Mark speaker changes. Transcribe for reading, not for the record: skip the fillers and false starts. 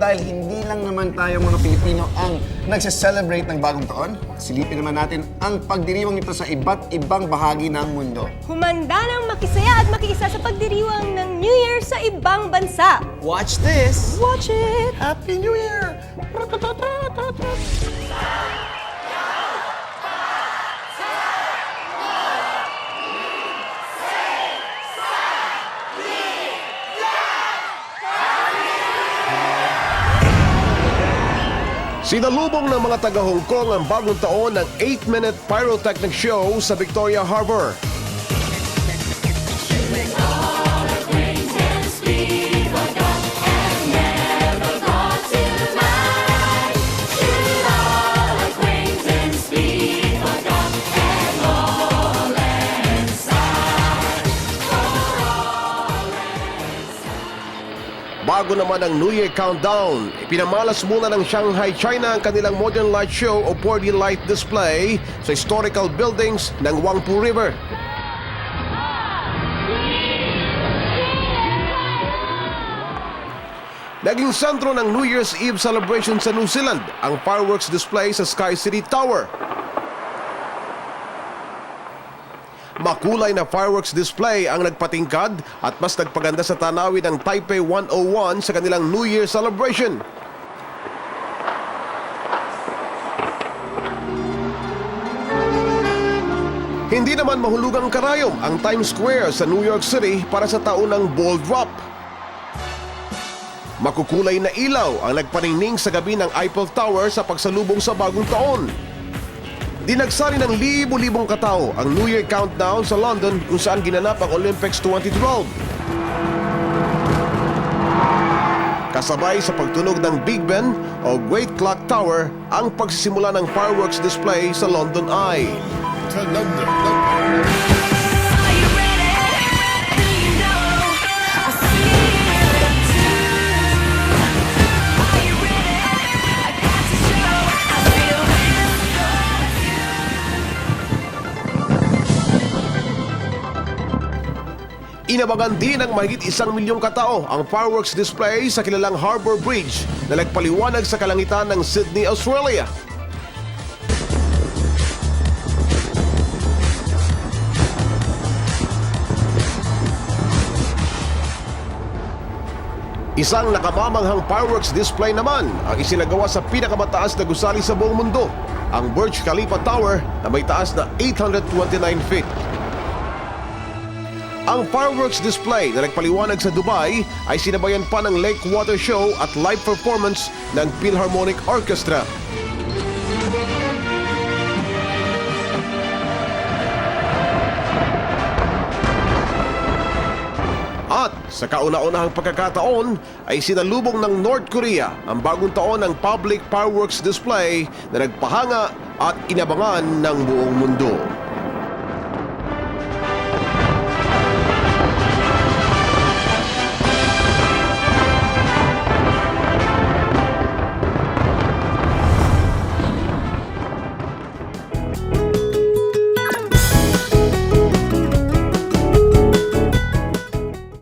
Speaker 1: dahil hindi lang naman tayo mga Pilipino ang nagse-celebrate ng bagong taon, silipin naman natin ang pagdiriwang ito sa iba't ibang bahagi ng mundo.
Speaker 2: Humanda ng makisaya at makiisa sa pagdiriwang ng New Year sa ibang bansa.
Speaker 3: Watch this!
Speaker 2: Watch it!
Speaker 1: Happy New Year!
Speaker 4: Sinalubong ng mga taga-Hong Kong ang bagong taon ng 8-minute pyrotechnic show sa Victoria Harbor. Bago naman ang New Year countdown, ipinamalas muna ng Shanghai, China ang kanilang modern light show o 4D light display sa historical buildings ng Huangpu River. Naging sentro ng New Year's Eve celebration sa New Zealand ang fireworks display sa Sky City Tower. Makulay na fireworks display ang nagpatingkad at mas nagpaganda sa tanawin ng Taipei 101 sa kanilang New Year celebration. Hindi naman mahulugang karayom ang Times Square sa New York City para sa taunang ball drop. Makukulay na ilaw ang nagpaningning sa gabi ng Eiffel Tower sa pagsalubong sa bagong taon. Dinagsari ng libo-libong katao ang New Year countdown sa London kung saan ginanap ang Olympics 2012. Kasabay sa pagtunog ng Big Ben o Great Clock Tower ang pagsisimula ng fireworks display sa London Eye.
Speaker 5: To London.
Speaker 4: Inabangan din ng mahigit 1 milyong katao ang fireworks display sa kilalang Harbour Bridge na nagpaliwanag sa kalangitan ng Sydney, Australia. Isang nakamamanghang fireworks display naman ang isinagawa sa pinakamataas na gusali sa buong mundo, ang Burj Khalifa Tower na may taas na 829 feet. Ang fireworks display na nagpaliwanag sa Dubai ay sinabayan pa ng lake water show at live performance ng Philharmonic Orchestra. At sa kauna-unahang pagkakataon ay sinalubong ng North Korea ang bagong taon ng public fireworks display na nagpahanga at inabangan ng buong mundo.